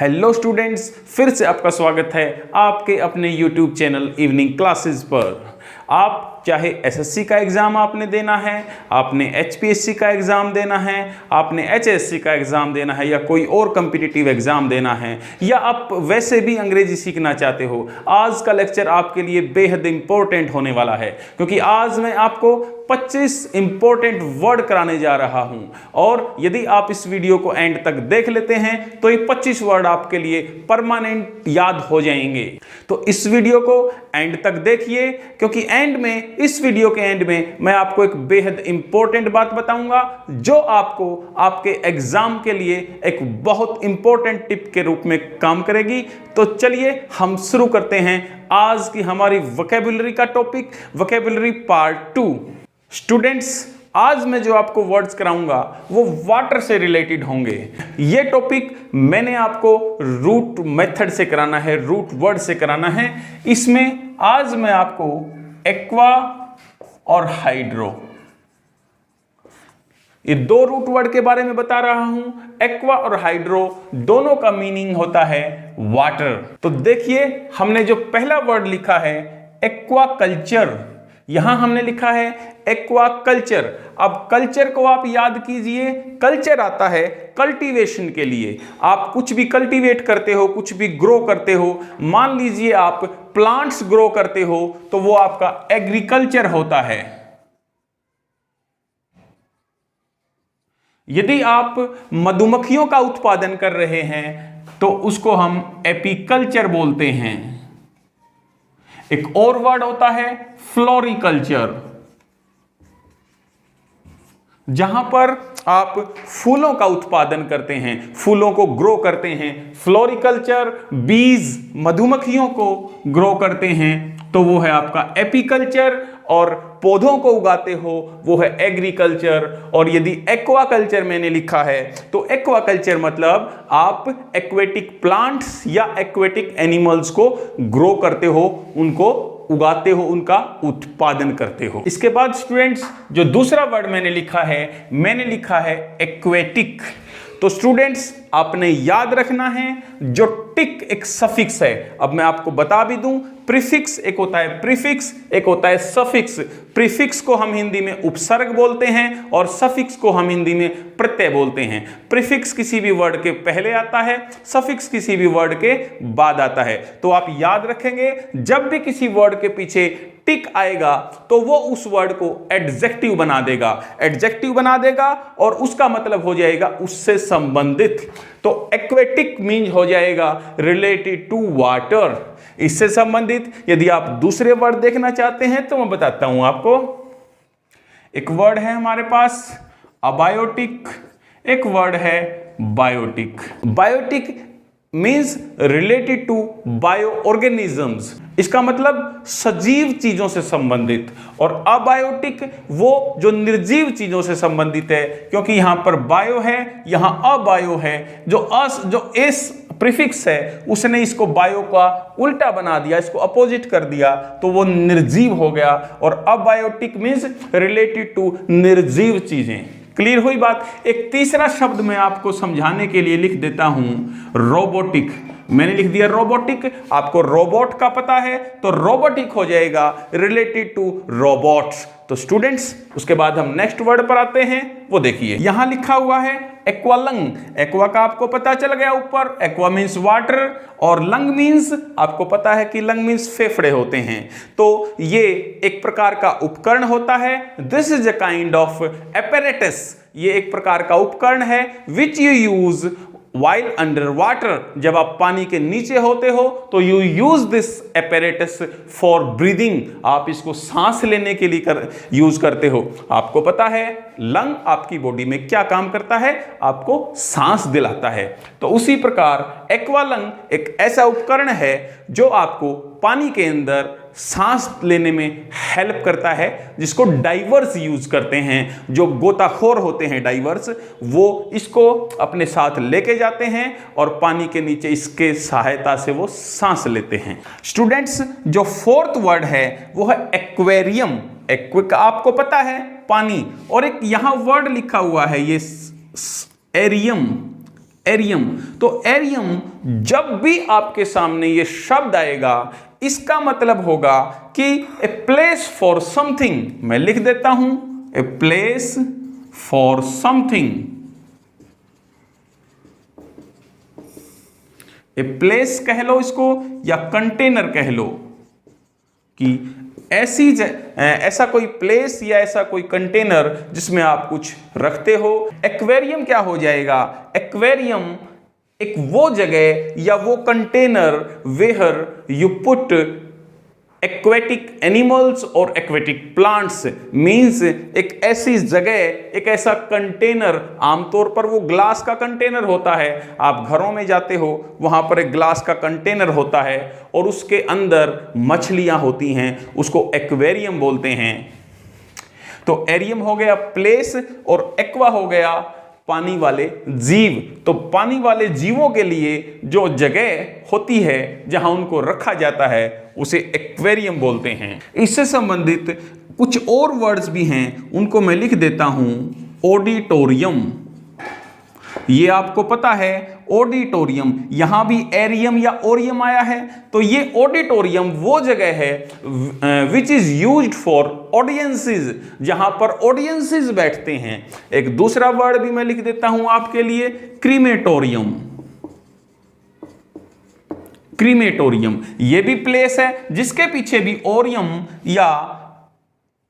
Hello students, फिर से आपका स्वागत है आपके अपने यूट्यूब चैनल इवनिंग क्लासेस पर। आप चाहे एसएससी का एग्ज़ाम आपने देना है, आपने एचपीएससी का एग्ज़ाम देना है, आपने एचएससी का एग्ज़ाम देना है या कोई और कम्पिटिटिव एग्ज़ाम देना है, या आप वैसे भी अंग्रेजी सीखना चाहते हो, आज का लेक्चर आपके लिए बेहद इंपॉर्टेंट होने वाला है। क्योंकि आज मैं आपको 25 इंपॉर्टेंट वर्ड कराने जा रहा हूं और यदि आप इस वीडियो को एंड तक देख लेते हैं तो ये 25 वर्ड आपके लिए परमानेंट याद हो जाएंगे। तो इस वीडियो को एंड तक देखिए, क्योंकि इस वीडियो के एंड में मैं आपको एक बेहद इंपॉर्टेंट बात बताऊंगा जो आपको आपके एग्जाम के लिए एक बहुत इंपॉर्टेंट टिप के रूप में काम करेगी। तो चलिए हम शुरू करते हैं आज की हमारी वोकैबुलरी का टॉपिक, वोकैबुलरी पार्ट 2। स्टूडेंट्स, आज मैं जो आपको वर्ड्स कराऊंगा वो वाटर से रिलेटेड होंगे। ये टॉपिक मैंने आपको रूट मेथड से कराना है, रूट वर्ड से कराना है। इसमें आज मैं आपको एक्वा और हाइड्रो, ये दो रूट वर्ड के बारे में बता रहा हूं। एक्वा और हाइड्रो दोनों का मीनिंग होता है वाटर। तो देखिए, हमने जो पहला वर्ड लिखा है एक्वा कल्चर, यहां हमने लिखा है एक्वा कल्चर। अब कल्चर को आप याद कीजिए, कल्चर आता है कल्टीवेशन के लिए। आप कुछ भी कल्टीवेट करते हो, कुछ भी ग्रो करते हो, मान लीजिए आप प्लांट्स ग्रो करते हो तो वो आपका एग्रीकल्चर होता है। यदि आप मधुमक्खियों का उत्पादन कर रहे हैं तो उसको हम एपीकल्चर बोलते हैं। एक और वर्ड होता है फ्लोरिकल्चर, जहां पर आप फूलों का उत्पादन करते हैं, फूलों को ग्रो करते हैं। फ्लोरिकल्चर, बीज मधुमक्खियों को ग्रो करते हैं तो वो है आपका एपीकल्चर, और पौधों को उगाते हो वो है एग्रीकल्चर। और यदि एक्वाकल्चर मैंने लिखा है तो एक्वाकल्चर मतलब आप एक्वेटिक प्लांट्स या एक्वेटिक एनिमल्स को ग्रो करते हो, उनको उगाते हो, उनका उत्पादन करते हो। इसके बाद स्टूडेंट्स, जो दूसरा वर्ड मैंने लिखा है एक्वेटिक। तो स्टूडेंट्स, आपने याद रखना है जो टिक एक सफिक्स है। अब मैं आपको बता भी दूं, प्रीफिक्स एक होता है प्रीफिक्स, एक होता है सफिक्स। प्रीफिक्स को हम हिंदी में उपसर्ग बोलते हैं और सफिक्स को हम हिंदी में प्रत्यय बोलते हैं। प्रीफिक्स किसी भी वर्ड के पहले आता है, सफिक्स किसी भी वर्ड के बाद आता है। तो आप याद रखेंगे, जब भी किसी वर्ड के पीछे टिक आएगा तो वो उस वर्ड को एडजेक्टिव बना देगा और उसका मतलब हो जाएगा उससे संबंधित। तो एक्वेटिक मीन हो जाएगा रिलेटेड टू वाटर, इससे संबंधित। यदि आप दूसरे वर्ड देखना चाहते हैं तो मैं बताता हूं आपको। एक वर्ड है हमारे पास अबायोटिक, एक वर्ड है biotic. Biotic means related to bio organisms, इसका मतलब सजीव चीजों से संबंधित। और अबायोटिक वो जो निर्जीव चीजों से संबंधित है, क्योंकि यहां पर बायो है, यहां अबायो है। जो एस प्रीफिक्स है उसने इसको बायो का उल्टा बना दिया, इसको अपोजिट कर दिया, तो वो निर्जीव हो गया। और अबायोटिक मीन्स रिलेटेड टू निर्जीव चीजें। क्लियर हुई बात। एक तीसरा शब्द मैं आपको समझाने के लिए लिख देता हूं, रोबोटिक। मैंने लिख दिया रोबोटिक, आपको रोबोट का पता है तो रोबोटिक हो जाएगा रिलेटेड टू रोबोट्स। तो स्टूडेंट्स, उसके बाद हम नेक्स्ट वर्ड पर आते हैं, वो देखिए यहां लिखा हुआ है एक्वालंग। एक्वा का आपको पता चल गया ऊपर, एक्वा मीन्स वाटर, और लंग मीन्स आपको पता है कि लंग मीन्स फेफड़े होते हैं। तो ये एक प्रकार का उपकरण होता है। This is a kind of apparatus, ये एक प्रकार का उपकरण है which you use while under water। जब आप पानी के नीचे होते हो तो you use this apparatus for breathing, आप इसको सांस लेने के लिए यूज करते हो। आपको पता है लंग आपकी बॉडी में क्या काम करता है, आपको सांस दिलाता है। तो उसी प्रकार एक्वालंग एक ऐसा उपकरण है जो आपको पानी के अंदर सांस लेने में हेल्प करता है, जिसको डाइवर्स यूज करते हैं। जो गोताखोर होते हैं डाइवर्स, वो इसको अपने साथ लेके जाते हैं और पानी के नीचे इसके सहायता से वो सांस लेते हैं। स्टूडेंट्स, जो फोर्थ वर्ड है वो है एक्वेरियम। एक्विक आपको पता है पानी, और एक यहां वर्ड लिखा हुआ है ये एरियम। एरियम। तो एरियम जब भी आपके सामने ये शब्द आएगा, इसका मतलब होगा कि ए प्लेस फॉर समथिंग। मैं लिख देता हूं, a place for something. A place कह लो इसको या कंटेनर कह लो, कि ऐसा कोई प्लेस या ऐसा कोई कंटेनर जिसमें आप कुछ रखते हो। एक्वेरियम क्या हो जाएगा? एक्वेरियम एक वो जगह या वो container where you put aquatic animals और एक्वेटिक प्लांट्स। मींस एक ऐसी जगह, एक ऐसा कंटेनर, आमतौर पर वो ग्लास का कंटेनर होता है। आप घरों में जाते हो, वहां पर एक ग्लास का कंटेनर होता है और उसके अंदर मछलियां होती हैं, उसको एक्वेरियम बोलते हैं। तो एरियम हो गया प्लेस और एक्वा हो गया पानी वाले जीव। तो पानी वाले जीवों के लिए जो जगह होती है जहां उनको रखा जाता है, उसे एक्वेरियम बोलते हैं। इससे संबंधित कुछ और वर्ड्स भी हैं, उनको मैं लिख देता हूं। ऑडिटोरियम, ये आपको पता है ऑडिटोरियम, यहां भी एरियम या ओरियम आया है। तो ये ऑडिटोरियम वो जगह है which is used for audiences, जहां पर ऑडियंसेस बैठते हैं। एक दूसरा वर्ड भी मैं लिख देता हूं आपके लिए, क्रीमेटोरियम। क्रीमेटोरियम ये भी प्लेस है, जिसके पीछे भी ओरियम या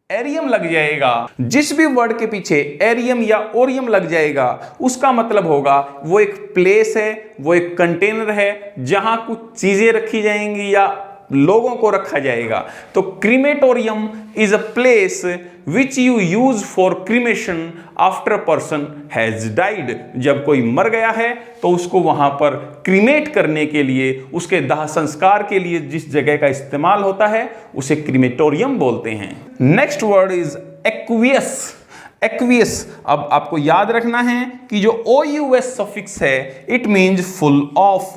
एरियम लग जाएगा। जिस भी वर्ड के पीछे एरियम या ओरियम लग जाएगा, उसका मतलब होगा वो एक प्लेस है, वो एक कंटेनर है जहां कुछ चीजें रखी जाएंगी या लोगों को रखा जाएगा। तो crematorium is a place which you use for cremation after a person has died. जब कोई मर गया है तो उसको वहां पर क्रीमेट करने के लिए, उसके दाह संस्कार के लिए जिस जगह का इस्तेमाल होता है, उसे क्रीमेटोरियम बोलते हैं। Next word is aqueous. Aqueous, अब आपको याद रखना है कि जो OUS सफिक्स है, इट मीन्स फुल ऑफ,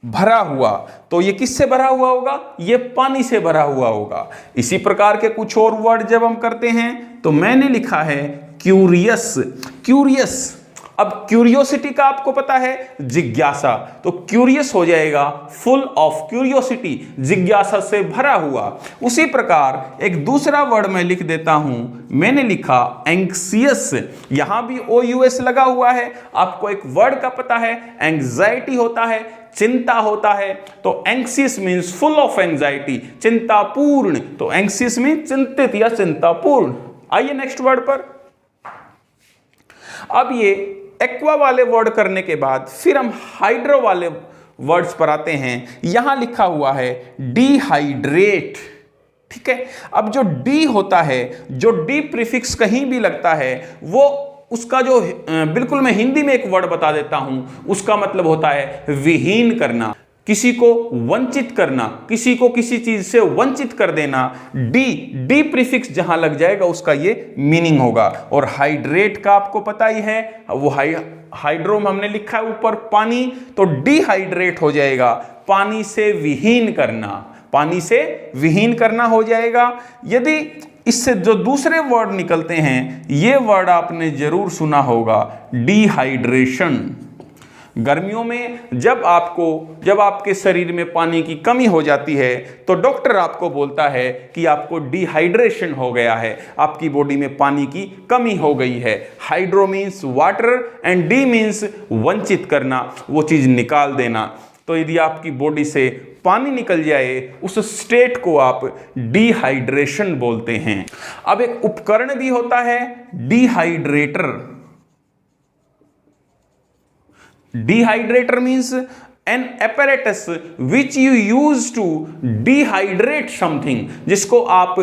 भरा हुआ। तो ये किससे भरा हुआ होगा? ये पानी से भरा हुआ होगा। इसी प्रकार के कुछ और वर्ड जब हम करते हैं, तो मैंने लिखा है क्यूरियस। क्यूरियस, अब क्यूरियोसिटी का आपको पता है जिज्ञासा, तो क्यूरियस हो जाएगा फुल ऑफ क्यूरियोसिटी, जिज्ञासा से भरा हुआ। उसी प्रकार एक दूसरा वर्ड मैं लिख देता हूं, मैंने लिखा एंक्सियस। यहां भी OUS लगा हुआ है। आपको एक वर्ड का पता है, एंग्जाइटी होता है, चिंता होता है। तो anxious means full of anxiety, चिंतापूर्ण। तो एंक्सियस मीन्स चिंतित या चिंतापूर्ण। आइए नेक्स्ट वर्ड पर। अब ये एक्वा वाले वर्ड करने के बाद फिर हम हाइड्रो वाले वर्ड्स पर आते हैं। यहां लिखा हुआ है डिहाइड्रेट। ठीक है, अब जो डी होता है, जो डी प्रीफिक्स कहीं भी लगता है, वो उसका जो बिल्कुल मैं हिंदी में एक वर्ड बता देता हूं, उसका मतलब होता है विहीन करना, किसी को वंचित करना, किसी को किसी चीज से वंचित कर देना। डी प्रीफिक्स जहां लग जाएगा उसका ये मीनिंग होगा। और हाइड्रेट का आपको पता ही है, वो हाइड्रो में हमने लिखा है ऊपर पानी, तो डिहाइड्रेट हो जाएगा पानी से विहीन करना, पानी से विहीन करना हो जाएगा। यदि इससे जो दूसरे वर्ड निकलते हैं, ये वर्ड आपने जरूर सुना होगा, डिहाइड्रेशन। गर्मियों में जब आपके शरीर में पानी की कमी हो जाती है, तो डॉक्टर आपको बोलता है कि आपको डिहाइड्रेशन हो गया है, आपकी बॉडी में पानी की कमी हो गई है। Hydro means water and D means वंचित करना, वो चीज निकाल देना। तो यदि आपकी बॉडी से पानी निकल जाए, उस स्टेट को आप डिहाइड्रेशन बोलते हैं। अब एक उपकरण भी होता है dehydrator. Dehydrator means an apparatus which you use to dehydrate something, जिसको आप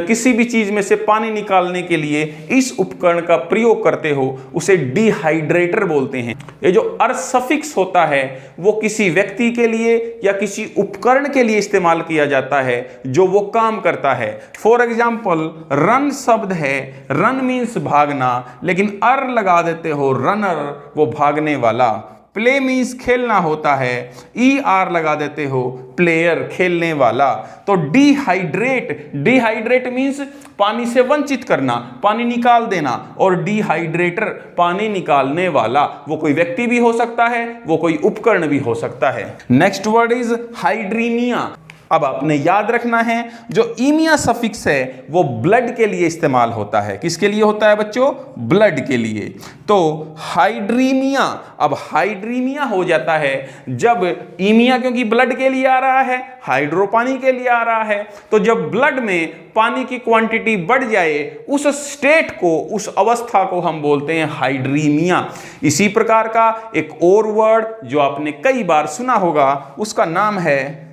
किसी भी चीज में से पानी निकालने के लिए इस उपकरण का प्रयोग करते हो, उसे डिहाइड्रेटर बोलते हैं। ये जो अर सफिक्स होता है, वो किसी व्यक्ति के लिए या किसी उपकरण के लिए इस्तेमाल किया जाता है जो वो काम करता है। फॉर एग्जाम्पल, रन शब्द है, रन मीन्स भागना, लेकिन अर लगा देते हो रनर, वो भागने वाला। प्ले मीन्स खेलना होता है, ER लगा देते हो, प्लेयर खेलने वाला। तो डिहाइड्रेट, डिहाइड्रेट मीन्स पानी से वंचित करना, पानी निकाल देना, और डिहाइड्रेटर पानी निकालने वाला। वो कोई व्यक्ति भी हो सकता है, वो कोई उपकरण भी हो सकता है। Next word is hydraemia. अब आपने याद रखना है जो ईमिया सफिक्स है वो ब्लड के लिए इस्तेमाल होता है। किसके लिए होता है बच्चों? ब्लड के लिए। तो हाइड्रीमिया, अब हाइड्रीमिया हो जाता है जब ईमिया, क्योंकि ब्लड के लिए आ रहा है, हाइड्रो पानी के लिए आ रहा है, तो जब ब्लड में पानी की क्वांटिटी बढ़ जाए, उस स्टेट को, उस अवस्था को हम बोलते हैं हाइड्रीमिया। इसी प्रकार का एक और वर्ड जो आपने कई बार सुना होगा, उसका नाम है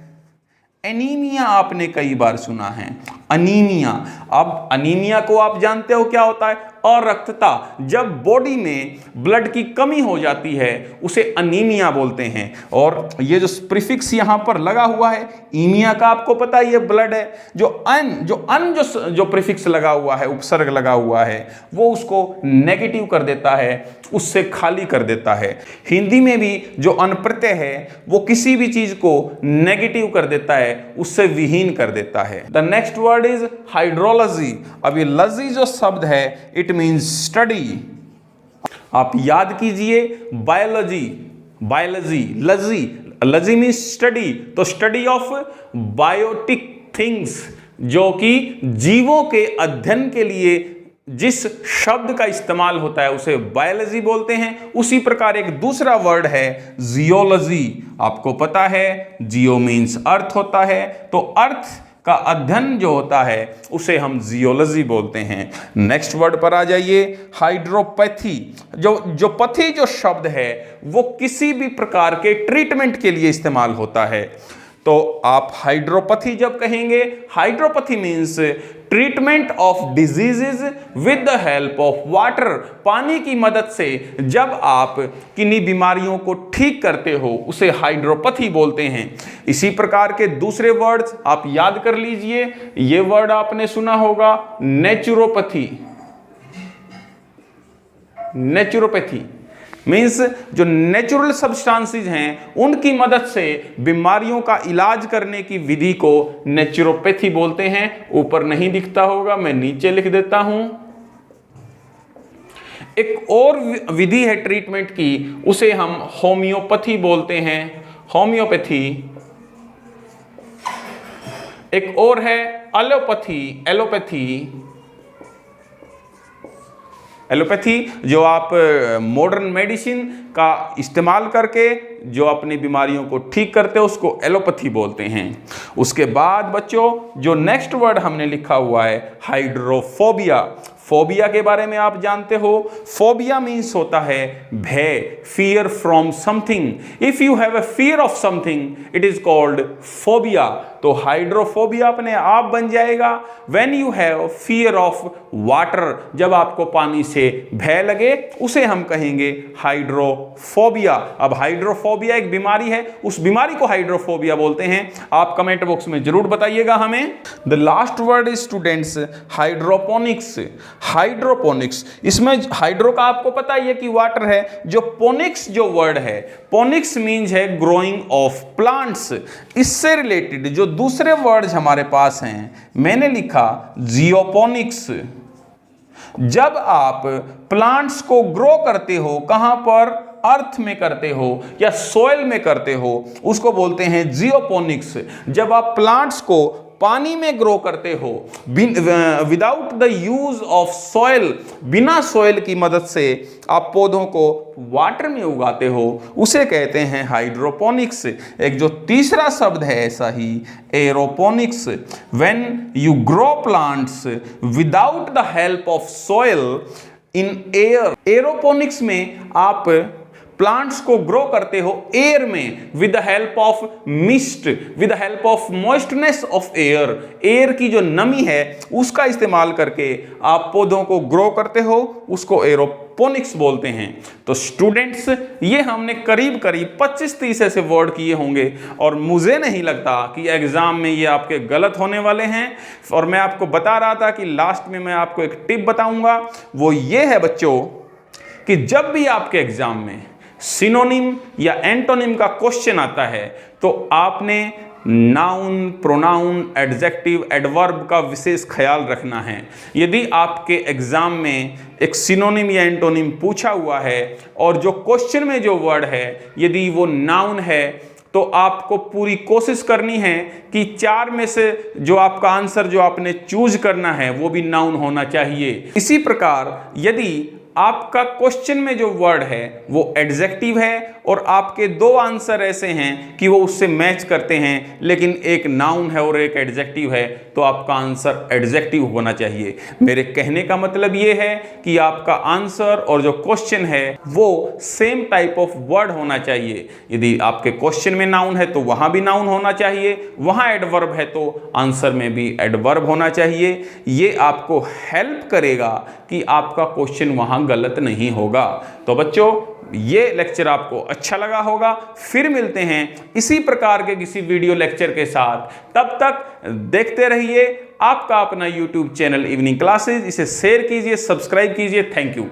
एनीमिया। आपने कई बार सुना है अनीमिया। अब अनीमिया को आप जानते हो क्या होता है? अरक्तता। जब बॉडी में ब्लड की कमी हो जाती है उसे अनीमिया बोलते हैं। और ये जो प्रीफिक्स यहां पर लगा हुआ है ईमिया का, आपको पता है ये ब्लड है। जो प्रीफिक्स लगा हुआ है, उपसर्ग लगा हुआ है, वो उसको नेगेटिव कर देता है, उससे खाली कर देता है। हिंदी में भी जो अन प्रत्यय है वो किसी भी चीज को नेगेटिव कर देता है, उससे विहीन कर देता है। The next word is hydrology. अब ये लजी जो शब्द है इट मीन्स स्टडी। आप याद कीजिए बायोलॉजी, बायोलॉजी, लजी, लजी मीन्स स्टडी। तो स्टडी ऑफ बायोटिक थिंग्स, जो कि जीवों के अध्ययन के लिए जिस शब्द का इस्तेमाल होता है उसे बायोलॉजी बोलते हैं। उसी प्रकार एक दूसरा वर्ड है जियोलॉजी। आपको पता है जियो मीन्स अर्थ होता है, तो अर्थ का अध्ययन जो होता है उसे हम जियोलॉजी बोलते हैं। नेक्स्ट वर्ड पर आ जाइए, हाइड्रोपैथी। जो पथी जो शब्द है वो किसी भी प्रकार के ट्रीटमेंट के लिए इस्तेमाल होता है। तो आप हाइड्रोपैथी जब कहेंगे, hydropathy means treatment of diseases with the help of water. पानी की मदद से जब आप किन्हीं बीमारियों को ठीक करते हो उसे हाइड्रोपैथी बोलते हैं। इसी प्रकार के दूसरे वर्ड्स आप याद कर लीजिए। ये वर्ड आपने सुना होगा नेचुरोपैथी। नेचुरोपैथी मीन्स जो नेचुरल सब्सटेंसेस हैं उनकी मदद से बीमारियों का इलाज करने की विधि को नेचुरोपैथी बोलते हैं। ऊपर नहीं दिखता होगा, मैं नीचे लिख देता हूं। एक और विधि है ट्रीटमेंट की, उसे हम होम्योपैथी बोलते हैं। होम्योपैथी। एक और है एलोपैथी। एलोपैथी, एलोपैथी जो आप मॉडर्न मेडिसिन का इस्तेमाल करके जो अपनी बीमारियों को ठीक करते हो उसको एलोपैथी बोलते हैं। उसके बाद बच्चों जो नेक्स्ट वर्ड हमने लिखा हुआ है हाइड्रोफोबिया। फोबिया के बारे में आप जानते हो, फोबिया मीन्स होता है भय, fear from something. If you have a fear of something it is called phobia. तो हाइड्रोफोबिया अपने आप बन जाएगा when you have fear of water. जब आपको पानी से भय लगे उसे हम कहेंगे हाइड्रोफोबिया। अब हाइड्रोफोबिया एक बीमारी है, उस बीमारी को हाइड्रोफोबिया बोलते हैं। आप कमेंट बॉक्स में जरूर बताइएगा हमें। The last word is students hydroponics. Hydroponics, इसमें हाइड्रो का आपको पता ही है कि वाटर है। जो पोनिक्स जो वर्ड है, पोनिक्स मीन्स है ग्रोइंग ऑफ प्लांट्स। इससे रिलेटेड जो दूसरे वर्ड्स हमारे पास हैं मैंने लिखा जियोपोनिक्स। जब आप प्लांट्स को ग्रो करते हो, कहां पर? अर्थ में करते हो या सोइल में करते हो, उसको बोलते हैं जियोपोनिक्स। जब आप प्लांट्स को पानी में ग्रो करते हो without the use of soil, बिना सॉइल की मदद से आप पौधों को वाटर में उगाते हो, उसे कहते हैं हाइड्रोपोनिक्स। एक जो तीसरा शब्द है ऐसा ही aeroponics. When you grow plants without the help of soil in air. Aeroponics में आप प्लांट्स को ग्रो करते हो एयर में with the help of mist, with the help of moistness of air. Air की जो नमी है उसका इस्तेमाल करके आप पौधों को ग्रो करते हो, उसको एरोपोनिक्स बोलते हैं। तो स्टूडेंट्स ये हमने करीब करीब 25-30 ऐसे वर्ड किए होंगे और मुझे नहीं लगता कि एग्जाम में ये आपके गलत होने वाले हैं। और मैं आपको बता रहा था कि लास्ट में मैं आपको एक टिप बताऊंगा, वो ये है बच्चों कि जब भी आपके एग्जाम में सिनोनिम या एंटोनिम का क्वेश्चन आता है तो आपने नाउन, प्रोनाउन, एडजेक्टिव, एडवर्ब का विशेष ख्याल रखना है। यदि आपके एग्जाम में एक सिनोनिम या एंटोनिम पूछा हुआ है और जो क्वेश्चन में जो वर्ड है यदि वो नाउन है तो आपको पूरी कोशिश करनी है कि 4 में से जो आपका आंसर जो आपने चूज करना है वो भी नाउन होना चाहिए। इसी प्रकार यदि आपका क्वेश्चन में जो वर्ड है वो एडजेक्टिव है और आपके 2 आंसर ऐसे हैं कि वो उससे मैच करते हैं लेकिन एक नाउन है और एक एडजेक्टिव है तो आपका आंसर एडजेक्टिव होना चाहिए। मेरे कहने का मतलब ये है कि आपका आंसर और जो क्वेश्चन है वो सेम टाइप ऑफ वर्ड होना चाहिए। यदि आपके क्वेश्चन में नाउन है तो वहां भी नाउन होना चाहिए, वहां एडवर्ब है तो आंसर में भी एडवर्ब होना चाहिए। ये आपको हेल्प करेगा कि आपका क्वेश्चन वहां गलत नहीं होगा। तो बच्चों ये लेक्चर आपको अच्छा लगा होगा। फिर मिलते हैं इसी प्रकार के किसी वीडियो लेक्चर के साथ। तब तक देखते रहिए आपका अपना YouTube चैनल इवनिंग क्लासेज। इसे शेयर कीजिए, सब्सक्राइब कीजिए। Thank you.